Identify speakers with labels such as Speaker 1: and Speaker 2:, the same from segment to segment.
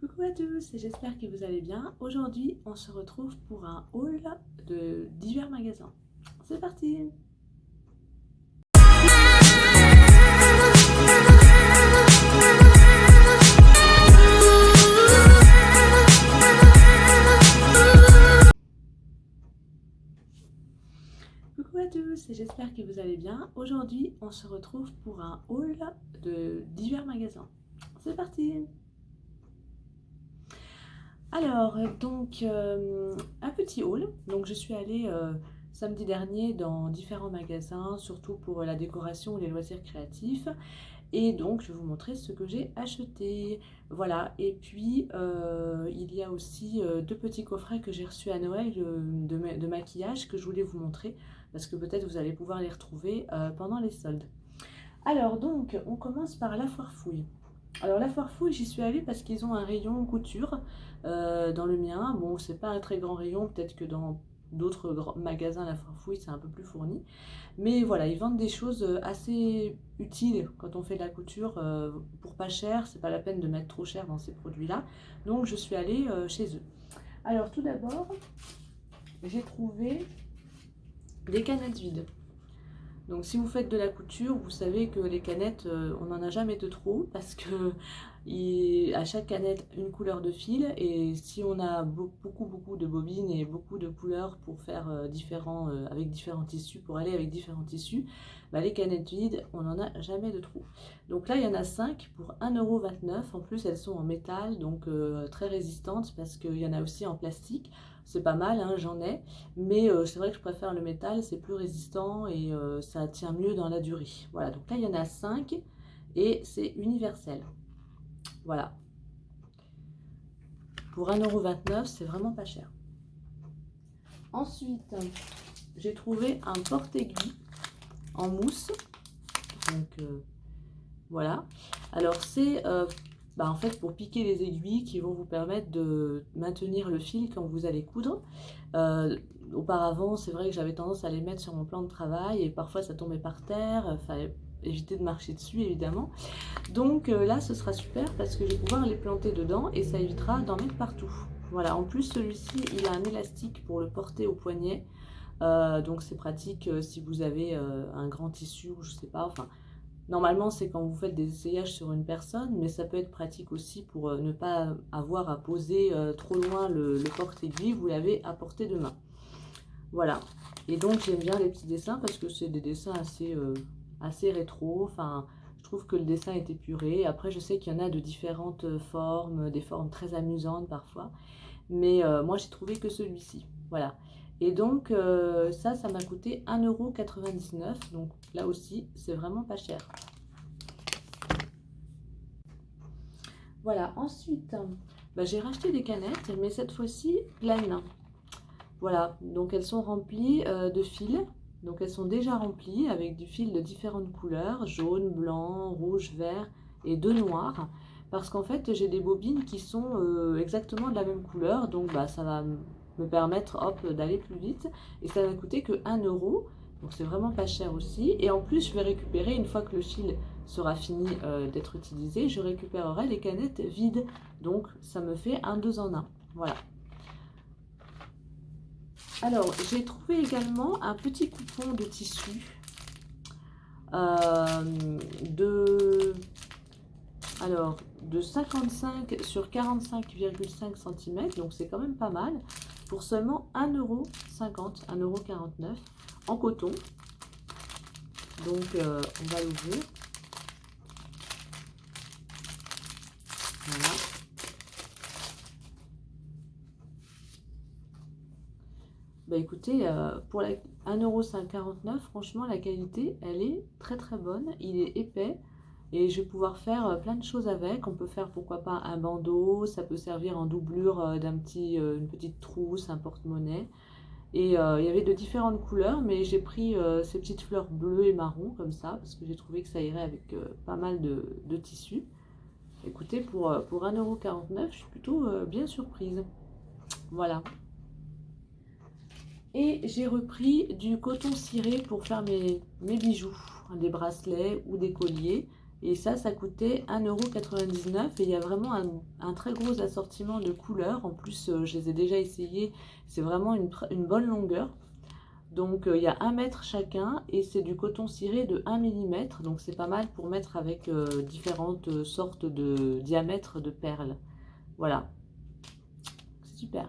Speaker 1: Coucou à tous, j'espère que vous allez bien. Aujourd'hui, on se retrouve pour un haul de divers magasins. C'est parti! Coucou à tous, j'espère que vous allez bien. Aujourd'hui, on se retrouve pour un haul de divers magasins. C'est parti! Alors, un petit haul. Donc, je suis allée samedi dernier dans différents magasins, surtout pour la décoration et les loisirs créatifs. Et donc, je vais vous montrer ce que j'ai acheté. Voilà, et puis il y a aussi deux petits coffrets que j'ai reçus à Noël de maquillage que je voulais vous montrer, parce que peut-être vous allez pouvoir les retrouver pendant les soldes. Alors donc, on commence par la foire fouille. Alors la foire fouille, j'y suis allée parce qu'ils ont un rayon couture dans le mien. Bon, c'est pas un très grand rayon, peut-être que dans d'autres magasins, la foire fouille, c'est un peu plus fourni. Mais voilà, ils vendent des choses assez utiles quand on fait de la couture pour pas cher. C'est pas la peine de mettre trop cher dans ces produits-là. Donc je suis allée chez eux. Alors tout d'abord, j'ai trouvé des canettes vides. Donc si vous faites de la couture, vous savez que les canettes, on n'en a jamais de trop parce que à chaque canette une couleur de fil, et si on a beaucoup de bobines et beaucoup de couleurs pour faire avec différents tissus, pour aller avec différents tissus, bah les canettes vides, on n'en a jamais de trop. Donc là il y en a 5 pour 1,29 €. En plus elles sont en métal, donc très résistantes, parce qu'il y en a aussi en plastique. C'est pas mal, hein, j'en ai, mais c'est vrai que je préfère le métal, c'est plus résistant et ça tient mieux dans la durée. Voilà, donc là il y en a 5 et c'est universel. Voilà. Pour 1,29 €, c'est vraiment pas cher. Ensuite, j'ai trouvé un porte-aiguille en mousse. Donc voilà. Alors c'est en fait pour piquer les aiguilles qui vont vous permettre de maintenir le fil quand vous allez coudre. Auparavant, c'est vrai que j'avais tendance à les mettre sur mon plan de travail et parfois ça tombait par terre. Fallait éviter de marcher dessus évidemment. Donc là ce sera super parce que je vais pouvoir les planter dedans et ça évitera d'en mettre partout. Voilà, en plus celui-ci il a un élastique pour le porter au poignet. Donc c'est pratique si vous avez un grand tissu ou je sais pas, enfin normalement c'est quand vous faites des essayages sur une personne, mais ça peut être pratique aussi pour ne pas avoir à poser trop loin le porte-aiguille, vous l'avez à portée de main. Voilà, et donc j'aime bien les petits dessins parce que c'est des dessins assez rétro, enfin je trouve que le dessin est épuré. Après je sais qu'il y en a de différentes formes, des formes très amusantes parfois, mais moi j'ai trouvé que celui-ci, voilà. Et donc ça m'a coûté 1,99 €, donc là aussi c'est vraiment pas cher. Voilà, ensuite j'ai racheté des canettes, mais cette fois-ci pleines. Voilà, donc elles sont remplies de fils. Donc elles sont déjà remplies avec du fil de différentes couleurs, jaune, blanc, rouge, vert et de noir. Parce qu'en fait j'ai des bobines qui sont exactement de la même couleur, donc ça va me permettre d'aller plus vite. Et ça va coûter que 1 €, donc c'est vraiment pas cher aussi. Et en plus je vais récupérer, une fois que le fil sera fini d'être utilisé, je récupérerai les canettes vides. Donc ça me fait un 2 en 1, voilà. Alors, j'ai trouvé également un petit coupon de tissu de 55 sur 45,5 cm, donc c'est quand même pas mal, pour seulement 1,50 €, 1,49 € en coton. Donc, on va l'ouvrir. Voilà. Écoutez, pour 1,49 €, franchement la qualité elle est très bonne, il est épais et je vais pouvoir faire plein de choses avec. On peut faire pourquoi pas un bandeau, ça peut servir en doublure une petite trousse, un porte-monnaie. Et il y avait de différentes couleurs, mais j'ai pris ces petites fleurs bleues et marron comme ça parce que j'ai trouvé que ça irait avec pas mal de tissus. Écoutez, pour 1,49 €, je suis plutôt bien surprise. Voilà. Et j'ai repris du coton ciré pour faire mes bijoux, des bracelets ou des colliers. Et ça coûtait 1,99 € et il y a vraiment un très gros assortiment de couleurs. En plus, je les ai déjà essayées, c'est vraiment une bonne longueur. Donc il y a 1 mètre chacun et c'est du coton ciré de 1 mm. Donc c'est pas mal pour mettre avec différentes sortes de diamètres de perles. Voilà, c'est super.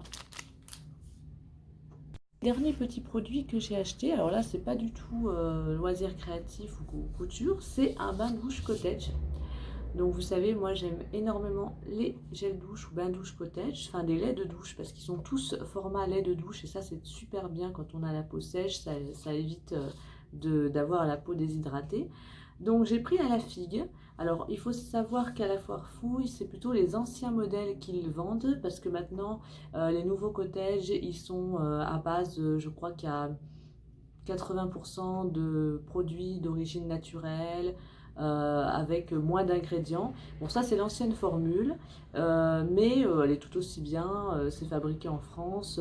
Speaker 1: Dernier petit produit que j'ai acheté, alors là c'est pas du tout loisir créatif ou couture, c'est un bain-douche cottage. Donc vous savez, moi j'aime énormément les gels douche ou bains douche cottage, enfin des laits de douche parce qu'ils sont tous format lait de douche et ça c'est super bien quand on a la peau sèche, ça évite d'avoir la peau déshydratée. Donc j'ai pris à la figue. Alors il faut savoir qu'à la foire fouille, c'est plutôt les anciens modèles qu'ils vendent parce que maintenant les nouveaux cottages ils sont à base, je crois qu'il y a 80% de produits d'origine naturelle, avec moins d'ingrédients. Bon, ça c'est l'ancienne formule, mais elle est tout aussi bien. C'est fabriqué en France.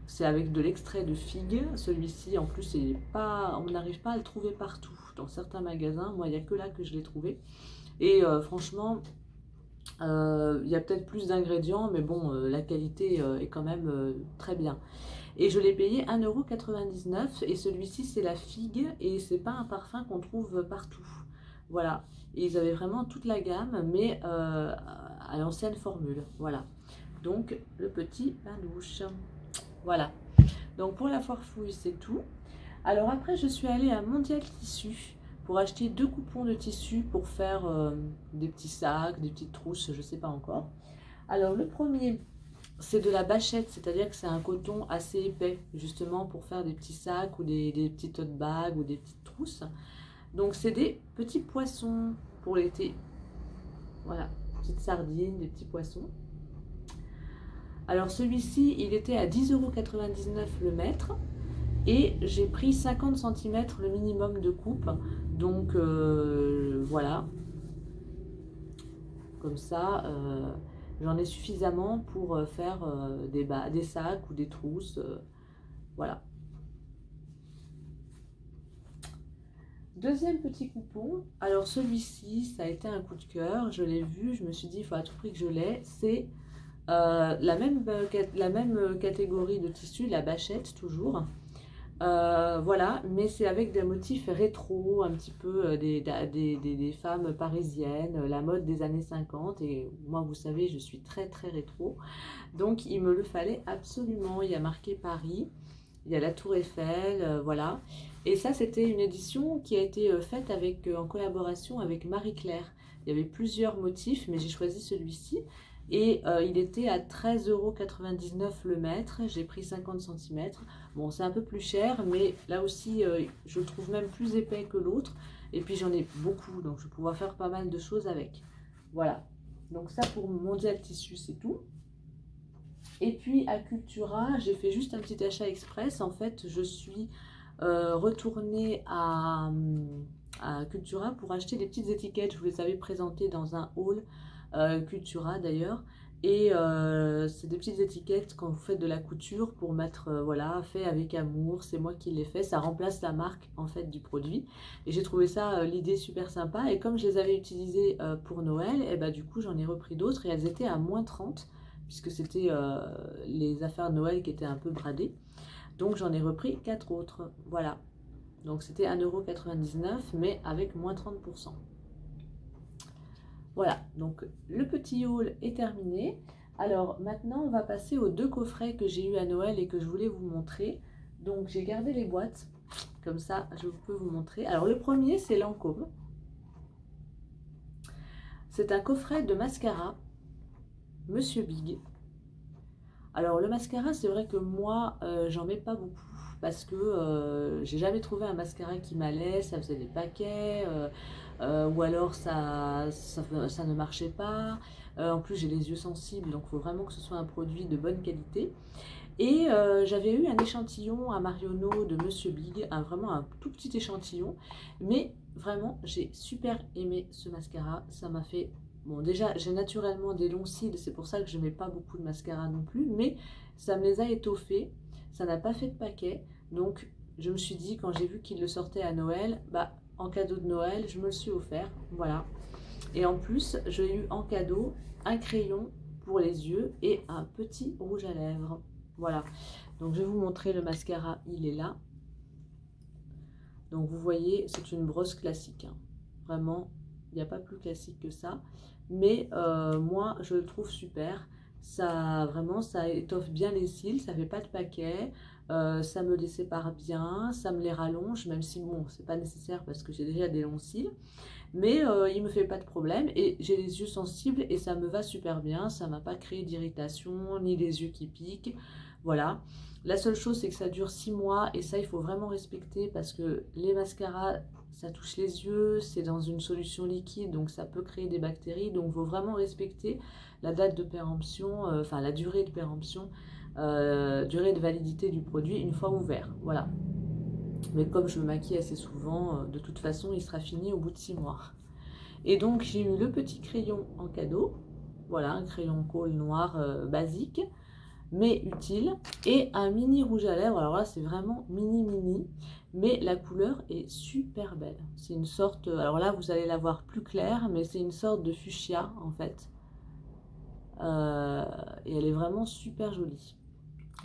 Speaker 1: C'est avec de l'extrait de figue. Celui-ci, en plus, on n'arrive pas à le trouver partout. Dans certains magasins, moi, il n'y a que là que je l'ai trouvé. Et franchement, il y a peut-être plus d'ingrédients, mais bon, la qualité est quand même très bien. Et je l'ai payé 1,99 € et celui-ci c'est la figue et c'est pas un parfum qu'on trouve partout. Voilà, et ils avaient vraiment toute la gamme mais à l'ancienne formule. Voilà, donc le petit bain douche. Voilà, donc pour la foire fouille c'est tout. Alors après je suis allée à Mondial Tissu pour acheter 2 coupons de tissu pour faire des petits sacs, des petites trousses, je sais pas encore. Alors le premier, c'est de la bâchette, c'est-à-dire que c'est un coton assez épais, justement pour faire des petits sacs ou des petits tote bags ou des petites trousses. Donc c'est des petits poissons pour l'été. Voilà, petites sardines, des petits poissons. Alors celui-ci, il était à 10,99 € le mètre. Et j'ai pris 50 cm le minimum de coupe. Donc voilà, comme ça, j'en ai suffisamment pour faire des sacs ou des trousses. Voilà. Deuxième petit coupon, alors celui-ci, ça a été un coup de cœur, je l'ai vu, je me suis dit, il faut à tout prix que je l'ai. C'est la même catégorie de tissu, la bâchette toujours. Voilà, mais c'est avec des motifs rétro, un petit peu des femmes parisiennes, la mode des années 50. Et moi, vous savez, je suis très très rétro. Donc, il me le fallait absolument. Il y a marqué Paris, il y a la Tour Eiffel, voilà. Et ça, c'était une édition qui a été faite en collaboration avec Marie-Claire. Il y avait plusieurs motifs, mais j'ai choisi celui-ci. Et il était à 13,99 € le mètre. J'ai pris 50 cm. Bon, c'est un peu plus cher, mais là aussi, je le trouve même plus épais que l'autre. Et puis, j'en ai beaucoup, donc je vais pouvoir faire pas mal de choses avec. Voilà. Donc ça, pour Mondial Tissu, c'est tout. Et puis, à Cultura, j'ai fait juste un petit achat express. En fait, je suis retournée à Cultura pour acheter des petites étiquettes. Je vous les avais présentées dans un haul Cultura d'ailleurs. Et c'est des petites étiquettes quand vous faites de la couture pour mettre, voilà, fait avec amour, c'est moi qui l'ai fait, ça remplace la marque en fait du produit. Et j'ai trouvé ça, l'idée super sympa. Et comme je les avais utilisées pour Noël, et bah, du coup j'en ai repris d'autres et elles étaient à -30 puisque c'était les affaires de Noël qui étaient un peu bradées. Donc j'en ai repris 4 autres, voilà. Donc c'était 1,99 € mais avec -30%. Voilà, donc le petit haul est terminé. Alors maintenant, on va passer aux 2 coffrets que j'ai eu à Noël et que je voulais vous montrer. Donc j'ai gardé les boîtes, comme ça je peux vous montrer. Alors le premier, c'est Lancôme. C'est un coffret de mascara, Monsieur Big. Alors le mascara, c'est vrai que moi, j'en mets pas beaucoup parce que j'ai jamais trouvé un mascara qui m'allait, ça faisait des paquets, ou alors ça ne marchait pas. En plus, j'ai les yeux sensibles, donc il faut vraiment que ce soit un produit de bonne qualité. Et j'avais eu un échantillon à Marionneau de Monsieur Big, vraiment un tout petit échantillon, mais vraiment, j'ai super aimé ce mascara, ça m'a fait... Bon, déjà, j'ai naturellement des longs cils, c'est pour ça que je ne mets pas beaucoup de mascara non plus, mais ça me les a étoffés, ça n'a pas fait de paquet, donc je me suis dit, quand j'ai vu qu'il le sortait à Noël, bah en cadeau de Noël, je me le suis offert, voilà. Et en plus, j'ai eu en cadeau un crayon pour les yeux et un petit rouge à lèvres. Voilà, donc je vais vous montrer le mascara, il est là. Donc vous voyez, c'est une brosse classique, hein. Vraiment, il n'y a pas plus classique que ça. Mais moi, je le trouve super. Ça, vraiment, ça étoffe bien les cils, ça fait pas de paquet. Ça me les sépare bien, ça me les rallonge, même si bon, c'est pas nécessaire parce que j'ai déjà des longs cils. Mais il me fait pas de problème et j'ai les yeux sensibles et ça me va super bien. Ça m'a pas créé d'irritation, ni les yeux qui piquent. Voilà. La seule chose, c'est que ça dure 6 mois et ça, il faut vraiment respecter parce que les mascaras, ça touche les yeux, c'est dans une solution liquide, donc ça peut créer des bactéries. Donc, il faut vraiment respecter la date de péremption, enfin la durée de péremption, durée de validité du produit une fois ouvert. Voilà. Mais comme je me maquille assez souvent, de toute façon, il sera fini au bout de 6 mois. Et donc, j'ai eu le petit crayon en cadeau. Voilà, un crayon colle noir basique, mais utile. Et un mini rouge à lèvres. Alors là, c'est vraiment mini. Mais la couleur est super belle. C'est une sorte... Alors là, vous allez la voir plus claire, mais c'est une sorte de fuchsia, en fait. Et elle est vraiment super jolie.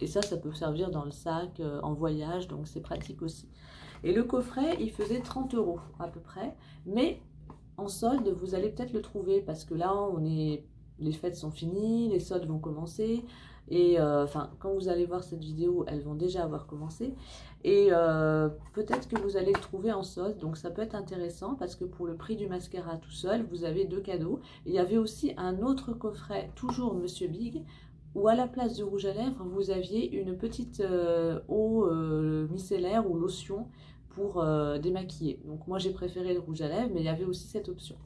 Speaker 1: Et ça peut servir dans le sac, en voyage, donc c'est pratique aussi. Et le coffret, il faisait 30 € à peu près. Mais en solde, vous allez peut-être le trouver parce que là, les fêtes sont finies, les soldes vont commencer. Et enfin, quand vous allez voir cette vidéo, elles vont déjà avoir commencé. Et peut-être que vous allez le trouver en solde. Donc ça peut être intéressant parce que pour le prix du mascara tout seul, vous avez 2 cadeaux. Et il y avait aussi un autre coffret, toujours Monsieur Big, où à la place du rouge à lèvres, vous aviez une petite eau micellaire ou lotion pour démaquiller. Donc moi j'ai préféré le rouge à lèvres, mais il y avait aussi cette option.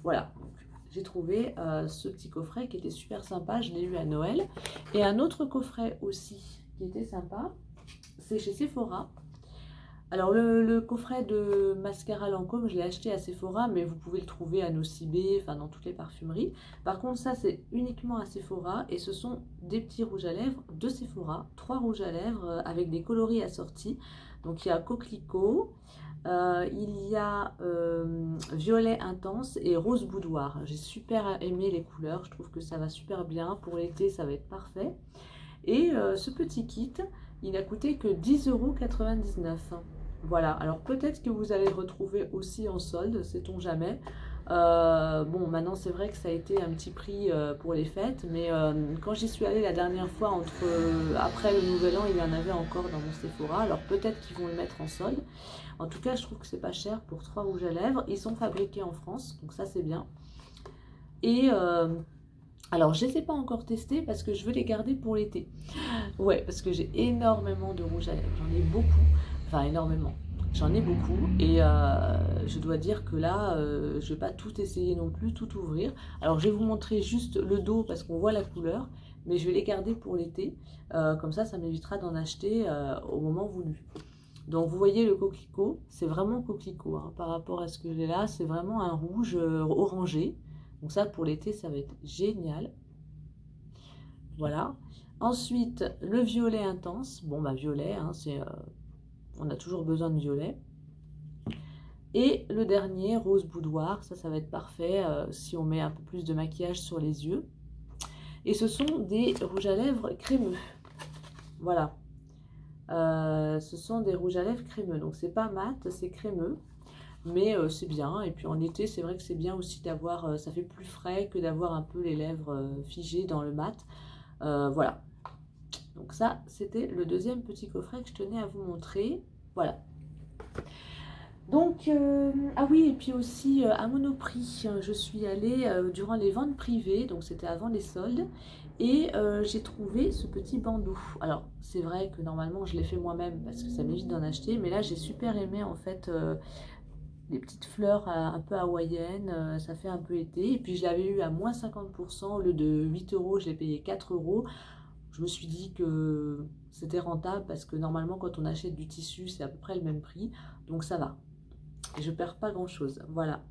Speaker 1: Voilà, j'ai trouvé ce petit coffret qui était super sympa, je l'ai eu à Noël. Et un autre coffret aussi qui était sympa, c'est chez Sephora. Alors le coffret de mascara Lancôme, je l'ai acheté à Sephora, mais vous pouvez le trouver à Nocibé, enfin dans toutes les parfumeries. Par contre ça c'est uniquement à Sephora et ce sont des petits rouges à lèvres de Sephora, 3 rouges à lèvres avec des coloris assortis. Donc il y a coquelicot, il y a violet intense et rose boudoir. J'ai super aimé les couleurs, je trouve que ça va super bien. Pour l'été ça va être parfait. Et ce petit kit, il a coûté que 10,99 €. Voilà, alors peut-être que vous allez le retrouver aussi en solde, sait-on jamais. Bon, maintenant c'est vrai que ça a été un petit prix pour les fêtes, mais quand j'y suis allée la dernière fois, après le Nouvel An, il y en avait encore dans mon Sephora, alors peut-être qu'ils vont le mettre en solde. En tout cas, je trouve que c'est pas cher pour 3 rouges à lèvres. Ils sont fabriqués en France, donc ça c'est bien. Et alors, je ne les ai pas encore testés parce que je veux les garder pour l'été. Ouais, parce que j'ai énormément de rouge à lèvres. J'en ai beaucoup. Enfin, énormément. J'en ai beaucoup. Et je dois dire que là, je ne vais pas tout essayer non plus, tout ouvrir. Alors, je vais vous montrer juste le dos parce qu'on voit la couleur. Mais je vais les garder pour l'été. Comme ça m'évitera d'en acheter au moment voulu. Donc, vous voyez le coquelicot. C'est vraiment coquelicot, hein, par rapport à ce que j'ai là. C'est vraiment un rouge orangé. Donc ça, pour l'été, ça va être génial. Voilà. Ensuite, le violet intense. Bon, bah violet, hein, on a toujours besoin de violet. Et le dernier, rose boudoir. Ça va être parfait si on met un peu plus de maquillage sur les yeux. Et ce sont des rouges à lèvres crémeux. Voilà. Ce sont des rouges à lèvres crémeux. Donc, c'est pas mat, c'est crémeux. Mais c'est bien, et puis en été c'est vrai que c'est bien aussi d'avoir, ça fait plus frais que d'avoir un peu les lèvres figées dans le mat. Voilà, donc ça c'était le deuxième petit coffret que je tenais à vous montrer. Voilà. Donc, ah oui, et puis aussi à Monoprix, je suis allée durant les ventes privées, donc c'était avant les soldes, et j'ai trouvé ce petit bandeau. Alors, c'est vrai que normalement je l'ai fait moi-même parce que ça m'évite d'en acheter, mais là j'ai super aimé en fait les petites fleurs un peu hawaïennes, ça fait un peu été. Et puis je l'avais eu à moins 50%, au lieu de 8 €, je l'ai payé 4 €. Je me suis dit que c'était rentable parce que normalement quand on achète du tissu, c'est à peu près le même prix. Donc ça va. Et je perds pas grand chose. Voilà.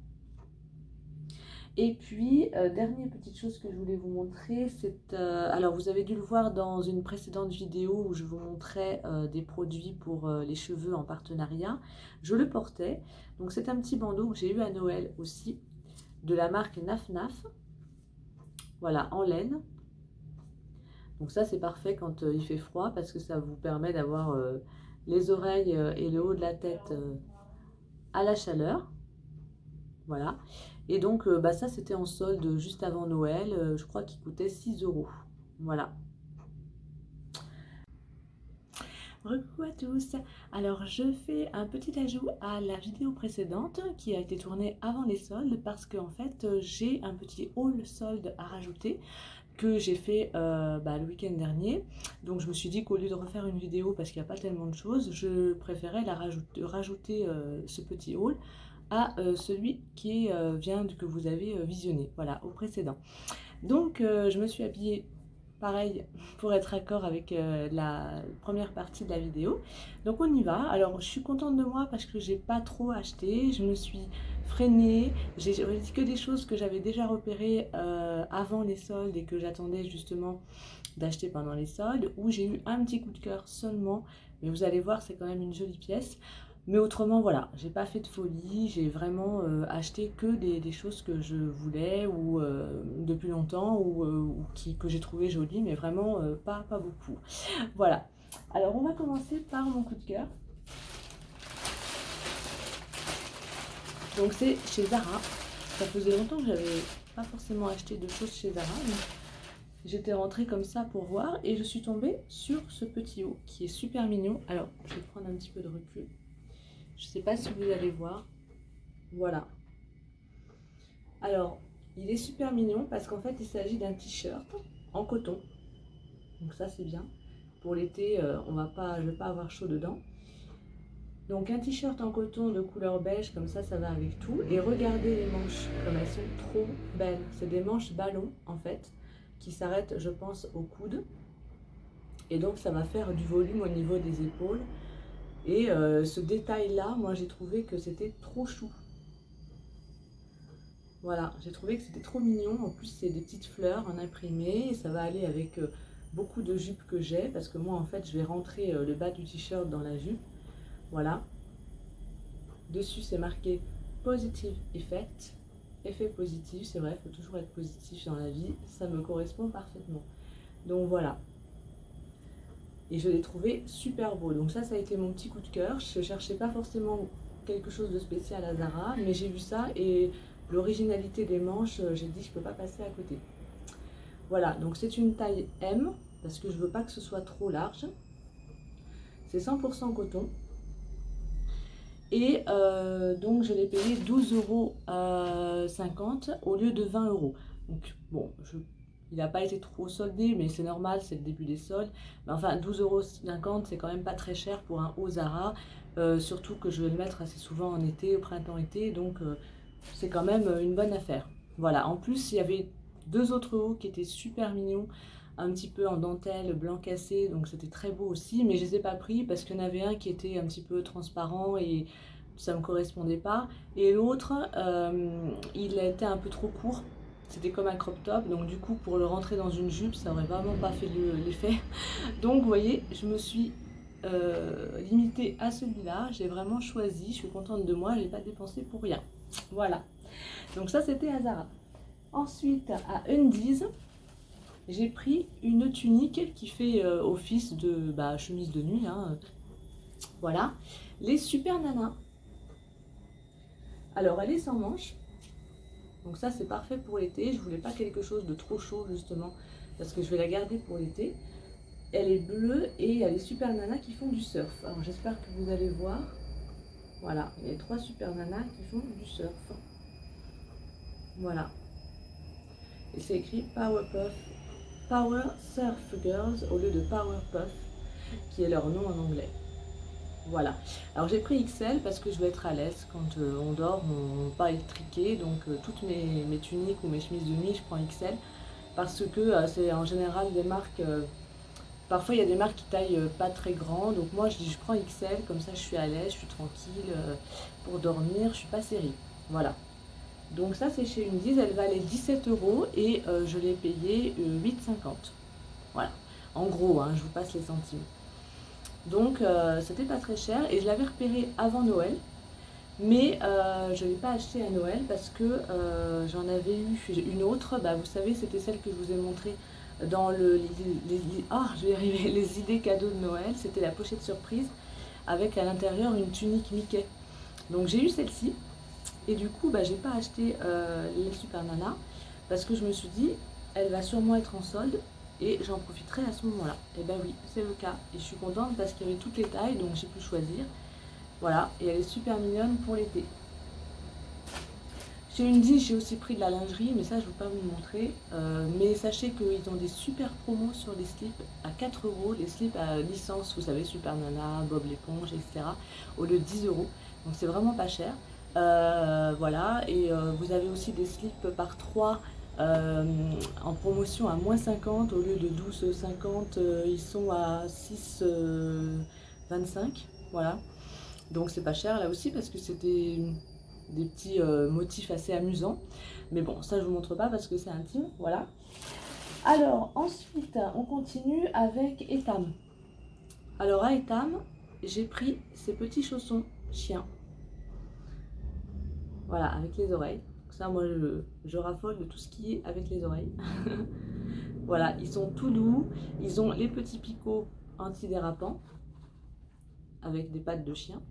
Speaker 1: Et puis, dernière petite chose que je voulais vous montrer, c'est... alors, vous avez dû le voir dans une précédente vidéo où je vous montrais des produits pour les cheveux en partenariat. Je le portais. Donc, c'est un petit bandeau que j'ai eu à Noël aussi, de la marque Naf Naf. Voilà, en laine. Donc ça, c'est parfait quand il fait froid parce que ça vous permet d'avoir les oreilles et le haut de la tête à la chaleur. Voilà. Et donc, bah, ça, c'était en solde juste avant Noël. Je crois qu'il coûtait 6 euros. Voilà. Recoucou à tous. Alors, je fais un petit ajout à la vidéo précédente qui a été tournée avant les soldes parce qu'en fait, j'ai un petit haul solde à rajouter que j'ai fait le week-end dernier. Donc je me suis dit qu'au lieu de refaire une vidéo parce qu'il n'y a pas tellement de choses, je préférais rajouter ce petit haul à celui qui vient que vous avez visionné, voilà, au précédent. Donc je me suis habillée pareil pour être d'accord avec la première partie de la vidéo. Donc on y va. Alors je suis contente de moi parce que j'ai pas trop acheté, je me suis freinée, j'ai dit que des choses que j'avais déjà repérées avant les soldes et que j'attendais justement d'acheter pendant les soldes, où j'ai eu un petit coup de cœur seulement, mais vous allez voir, c'est quand même une jolie pièce. Mais autrement, voilà, j'ai pas fait de folie, j'ai vraiment acheté que des choses que je voulais ou depuis longtemps ou que j'ai trouvé jolies, mais vraiment pas beaucoup. Voilà, alors on va commencer par mon coup de cœur. Donc c'est chez Zara. Ça faisait longtemps que j'avais pas forcément acheté de choses chez Zara. J'étais rentrée comme ça pour voir et je suis tombée sur ce petit haut qui est super mignon. Alors, je vais prendre un petit peu de recul. Je ne sais pas si vous allez voir. Voilà. Alors, il est super mignon parce qu'en fait, il s'agit d'un t-shirt en coton. Donc ça, c'est bien. Pour l'été, je ne vais pas avoir chaud dedans. Donc un t-shirt en coton de couleur beige, comme ça va avec tout. Et regardez les manches, comme elles sont trop belles. C'est des manches ballon, en fait, qui s'arrêtent, je pense, au coude. Et donc, ça va faire du volume au niveau des épaules. Et ce détail-là, moi, j'ai trouvé que c'était trop chou. Voilà, j'ai trouvé que c'était trop mignon. En plus, c'est des petites fleurs en imprimé. Et ça va aller avec beaucoup de jupes que j'ai. Parce que moi, en fait, je vais rentrer le bas du t-shirt dans la jupe. Voilà. Dessus, c'est marqué Positive Effect. Effet positif, c'est vrai, il faut toujours être positif dans la vie. Ça me correspond parfaitement. Donc voilà. Et je l'ai trouvé super beau. Donc ça a été mon petit coup de cœur. Je ne cherchais pas forcément quelque chose de spécial à Zara, mais j'ai vu ça et l'originalité des manches, j'ai dit je ne peux pas passer à côté. Voilà, donc c'est une taille M, parce que je ne veux pas que ce soit trop large. C'est 100% coton. Et donc je l'ai payé 12,50 € au lieu de 20 €. Donc bon, il n'a pas été trop soldé, mais c'est normal, c'est le début des soldes. Mais enfin, 12,50 €, c'est quand même pas très cher pour un haut Zara. Surtout que je vais le mettre assez souvent en été, au printemps-été. Donc c'est quand même une bonne affaire. Voilà, en plus, il y avait deux autres hauts qui étaient super mignons. Un petit peu en dentelle blanc cassé, donc c'était très beau aussi. Mais je les ai pas pris parce qu'il y en avait un qui était un petit peu transparent et ça me correspondait pas. Et l'autre, il a été un peu trop court. C'était comme un crop top, donc du coup pour le rentrer dans une jupe, ça aurait vraiment pas fait l'effet. Donc vous voyez, je me suis limitée à celui-là. J'ai vraiment choisi, je suis contente de moi, je n'ai pas dépensé pour rien. Voilà. Donc ça c'était à Zara. Ensuite à Undies, j'ai pris une tunique qui fait office de chemise de nuit. Hein. Voilà. Les Super Nana. Alors elle est sans manches. Donc ça c'est parfait pour l'été. Je voulais pas quelque chose de trop chaud justement parce que je vais la garder pour l'été. Elle est bleue et il y a les Super Nana qui font du surf. Alors j'espère que vous allez voir. Voilà, il y a 3 Super Nana qui font du surf. Voilà. Et c'est écrit Power Surf Girls au lieu de Power Puff, qui est leur nom en anglais. Voilà. Alors j'ai pris XL parce que je veux être à l'aise quand on dort, on pas étriqué. Donc toutes mes tuniques ou mes chemises de nuit, je prends XL parce que c'est en général des marques. Parfois il y a des marques qui taillent pas très grand. Donc moi je dis je prends XL, comme ça je suis à l'aise, je suis tranquille pour dormir, je suis pas série. Voilà. Donc ça c'est chez Undies, elle valait 17 € et je l'ai payé 8,50. Voilà, en gros, hein, je vous passe les centimes. Donc c'était pas très cher et je l'avais repéré avant Noël. Mais je ne l'ai pas acheté à Noël parce que j'en avais eu une autre. Bah, vous savez, c'était celle que je vous ai montrée dans je vais y arriver, les idées cadeaux de Noël. C'était la pochette surprise avec à l'intérieur une tunique Mickey. Donc j'ai eu celle-ci et du coup, bah, j'ai pas acheté les Super Nana parce que je me suis dit, elle va sûrement être en solde et j'en profiterai à ce moment-là. Et ben oui, c'est le cas. Et je suis contente parce qu'il y avait toutes les tailles, donc j'ai pu choisir. Voilà, et elle est super mignonne pour l'été. Chez Undies, j'ai aussi pris de la lingerie, mais ça, je ne vais pas vous le montrer. Mais sachez qu'ils ont des super promos sur les slips à 4 €, les slips à licence, vous savez, Super Nana, Bob l'éponge, etc., au lieu de 10 €. Donc c'est vraiment pas cher. Voilà, et vous avez aussi des slips par 3 en promotion à -50, au lieu de 12,50, ils sont à 6,25. Voilà. Donc c'est pas cher là aussi parce que c'était des petits motifs assez amusants. Mais bon, ça je vous montre pas parce que c'est intime, voilà. Alors ensuite, on continue avec Etam. Alors à Etam, j'ai pris ces petits chaussons chiens. Voilà, avec les oreilles. Ça, moi, je raffole de tout ce qui est avec les oreilles. Voilà, ils sont tout doux. Ils ont les petits picots antidérapants avec des pattes de chien.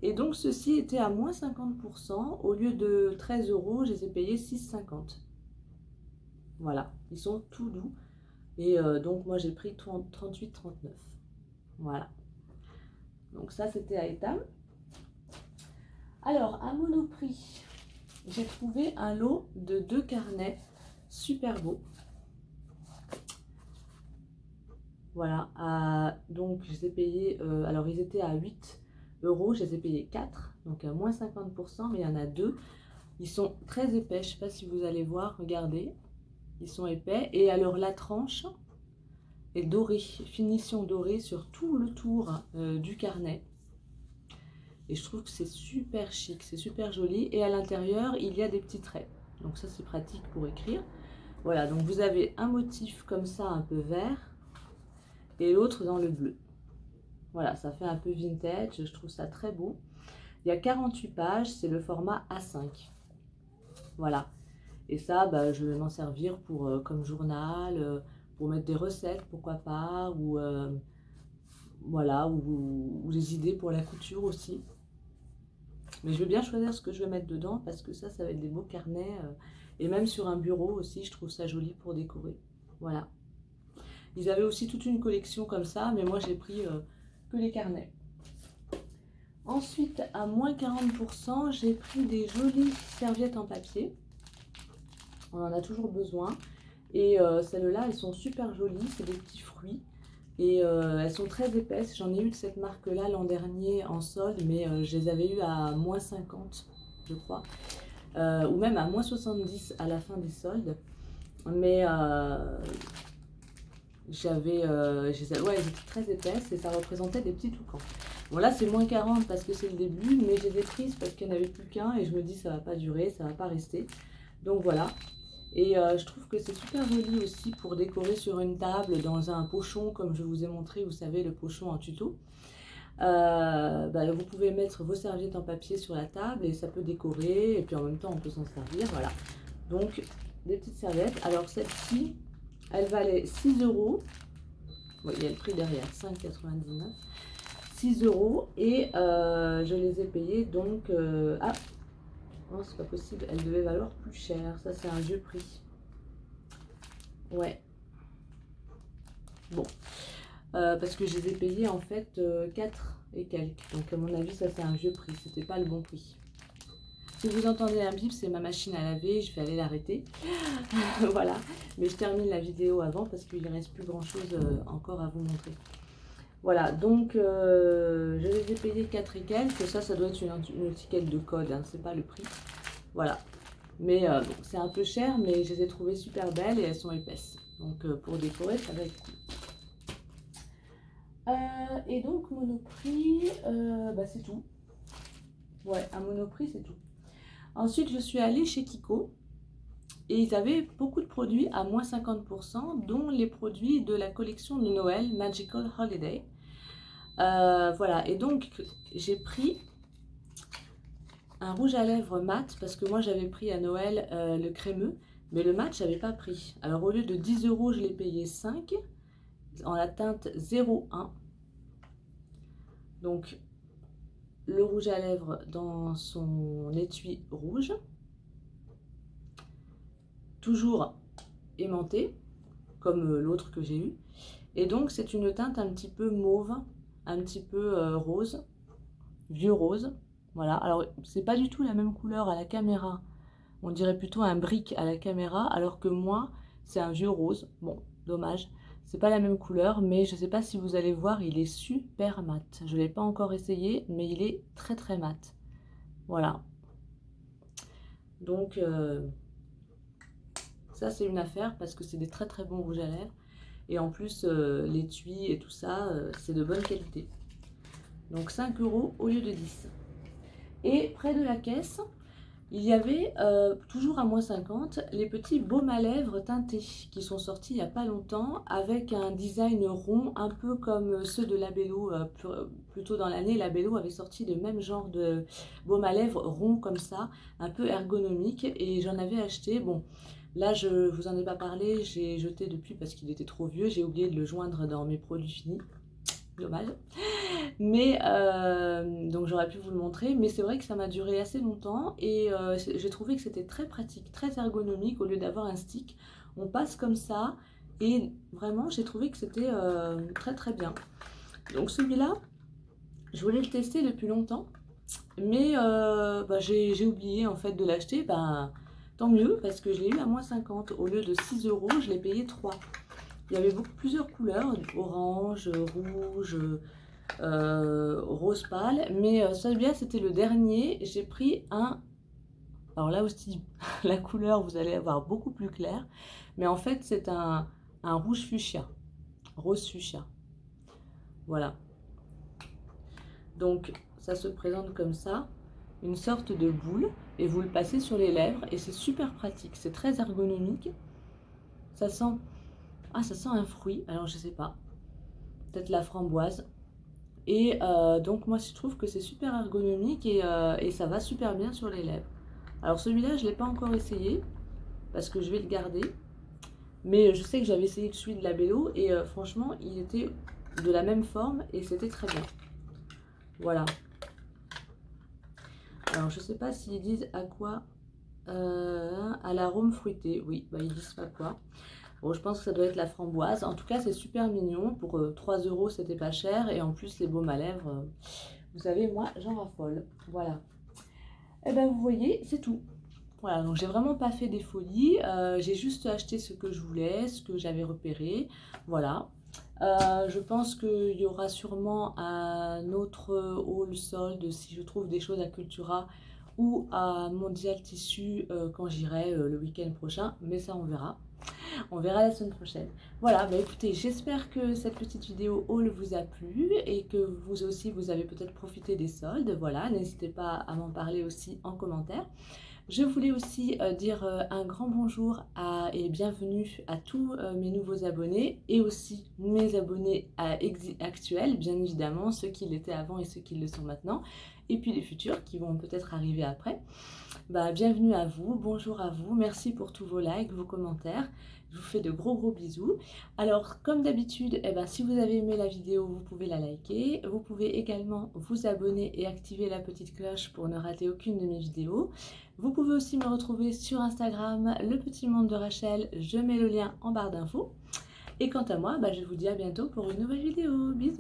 Speaker 1: Et donc, ceci était à moins 50%. Au lieu de 13 €, je les ai payés 6,50. Voilà, ils sont tout doux. Et donc, moi, j'ai pris 38,39. Voilà. Donc, ça, c'était à Etam. Alors, à Monoprix, j'ai trouvé un lot de 2 carnets super beaux. Voilà, donc je les ai payés, alors ils étaient à 8 €, je les ai payés 4, donc à moins 50%, mais il y en a 2. Ils sont très épais, je ne sais pas si vous allez voir, regardez, ils sont épais. Et alors la tranche est dorée, finition dorée sur tout le tour du carnet. Et je trouve que c'est super chic, c'est super joli. Et à l'intérieur, il y a des petits traits. Donc ça, c'est pratique pour écrire. Voilà, donc vous avez un motif comme ça, un peu vert, et l'autre dans le bleu. Voilà, ça fait un peu vintage, je trouve ça très beau. Il y a 48 pages, c'est le format A5. Voilà. Et ça, bah, je vais m'en servir pour, comme journal, pour mettre des recettes, pourquoi pas, ou voilà, ou des idées pour la couture aussi. Mais je vais bien choisir ce que je vais mettre dedans parce que ça va être des beaux carnets. Et même sur un bureau aussi, je trouve ça joli pour décorer. Voilà. Ils avaient aussi toute une collection comme ça, mais moi j'ai pris que les carnets. Ensuite, à moins 40%, j'ai pris des jolies serviettes en papier. On en a toujours besoin. Et celles-là, elles sont super jolies. C'est des petits fruits. Et elles sont très épaisses. J'en ai eu de cette marque-là l'an dernier en solde, mais je les avais eues à moins 50, je crois. Ou même à moins 70 à la fin des soldes. Mais ouais, elles étaient très épaisses et ça représentait des petits toucans. Bon là c'est moins 40 parce que c'est le début, mais j'ai des prises parce qu'il n'y en avait plus qu'un et je me dis ça va pas durer, ça va pas rester. Donc voilà. Et je trouve que c'est super joli aussi pour décorer sur une table dans un pochon comme je vous ai montré, vous savez, le pochon en tuto. Bah, vous pouvez mettre vos serviettes en papier sur la table et ça peut décorer et puis en même temps on peut s'en servir, voilà. Donc des petites serviettes. Alors celle-ci, elle valait 6 €. Oui, il y a le prix derrière, 5,99. 6 € et je les ai payées donc... ah, non, c'est pas possible, elles devaient valoir plus cher. Ça, c'est un vieux prix. Ouais. Bon. Parce que je les ai payées en fait 4 et quelques. Donc à mon avis, ça c'est un vieux prix. C'était pas le bon prix. Si vous entendez un bip, c'est ma machine à laver. Je vais aller l'arrêter. Voilà. Mais je termine la vidéo avant parce qu'il ne reste plus grand chose encore à vous montrer. Voilà, donc je les ai payés 4 et quelques. Ça doit être une étiquette de code, hein, c'est pas le prix. Voilà. Mais bon, c'est un peu cher, mais je les ai trouvées super belles et elles sont épaisses. Donc pour décorer, ça va être cool. Et donc Monoprix, bah, c'est tout. Ouais, à Monoprix, c'est tout. Ensuite, je suis allée chez Kiko et ils avaient beaucoup de produits à moins 50%, dont les produits de la collection de Noël Magical Holiday. Voilà, et donc j'ai pris un rouge à lèvres mat parce que moi j'avais pris à Noël le crémeux, mais le mat j'avais pas pris. Alors au lieu de 10 €, je l'ai payé 5 en la teinte 01. Donc le rouge à lèvres dans son étui rouge, toujours aimanté comme l'autre que j'ai eu, et donc c'est une teinte un petit peu mauve, un petit peu rose, vieux rose. Voilà, alors c'est pas du tout la même couleur à la caméra, on dirait plutôt un brick à la caméra, alors que moi c'est un vieux rose. Bon, dommage, c'est pas la même couleur, mais je sais pas si vous allez voir, il est super mat. Je l'ai pas encore essayé, mais il est très très mat. Voilà, donc ça c'est une affaire parce que c'est des très très bons rouges à lèvres, et en plus l'étui et tout ça c'est de bonne qualité. Donc 5 € au lieu de 10. Et près de la caisse, il y avait, toujours à moins 50, les petits baumes à lèvres teintés qui sont sortis il n'y a pas longtemps avec un design rond, un peu comme ceux de Labello. Plus tôt dans l'année, Labello avait sorti le même genre de baume à lèvres rond comme ça, un peu ergonomique, et j'en avais acheté. Bon, là je vous en ai pas parlé, j'ai jeté depuis parce qu'il était trop vieux, j'ai oublié de le joindre dans mes produits finis. Dommage. Mais donc j'aurais pu vous le montrer, mais c'est vrai que ça m'a duré assez longtemps et j'ai trouvé que c'était très pratique, très ergonomique. Au lieu d'avoir un stick, on passe comme ça et vraiment j'ai trouvé que c'était très très bien. Donc celui-là, je voulais le tester depuis longtemps, mais j'ai oublié en fait de l'acheter. Tant mieux parce que je l'ai eu à moins 50. Au lieu de 6 €, je l'ai payé 3. Il y avait plusieurs couleurs, orange, rouge, rose pâle, mais celui-là c'était le dernier. J'ai pris un, alors là aussi la couleur vous allez avoir beaucoup plus clair, mais en fait c'est un rouge fuchsia, rose fuchsia. Voilà, donc ça se présente comme ça, une sorte de boule, et vous le passez sur les lèvres et c'est super pratique, c'est très ergonomique. Ça sent, ça sent un fruit, alors je sais pas, peut-être la framboise. Et donc moi je trouve que c'est super ergonomique et ça va super bien sur les lèvres. Alors celui-là je ne l'ai pas encore essayé parce que je vais le garder. Mais je sais que j'avais essayé celui de Labello et franchement il était de la même forme et c'était très bien. Voilà. Alors je sais pas s'ils disent à quoi, à l'arôme fruité. Oui, ils disent pas quoi. Bon, je pense que ça doit être la framboise. En tout cas, c'est super mignon. Pour 3 €, c'était pas cher. Et en plus, les baumes à lèvres, vous savez, moi, j'en raffole. Voilà. Et ben, vous voyez, c'est tout. Voilà, donc j'ai vraiment pas fait des folies. J'ai juste acheté ce que je voulais, ce que j'avais repéré. Voilà. Je pense qu'il y aura sûrement un autre haul solde si je trouve des choses à Cultura ou à Mondial Tissu quand j'irai le week-end prochain. Mais ça, on verra. On verra la semaine prochaine. Voilà, écoutez, j'espère que cette petite vidéo haul vous a plu et que vous aussi, vous avez peut-être profité des soldes. Voilà, n'hésitez pas à m'en parler aussi en commentaire. Je voulais aussi dire un grand bonjour et bienvenue à tous mes nouveaux abonnés et aussi mes abonnés actuels, bien évidemment, ceux qui l'étaient avant et ceux qui le sont maintenant, et puis les futurs qui vont peut-être arriver après. Bienvenue à vous, bonjour à vous, merci pour tous vos likes, vos commentaires. Je vous fais de gros bisous. Alors comme d'habitude, si vous avez aimé la vidéo, vous pouvez la liker. Vous pouvez également vous abonner et activer la petite cloche pour ne rater aucune de mes vidéos. Vous pouvez aussi me retrouver sur Instagram, le petit monde de Rachel. Je mets le lien en barre d'infos. Et quant à moi, je vous dis à bientôt pour une nouvelle vidéo. Bisous!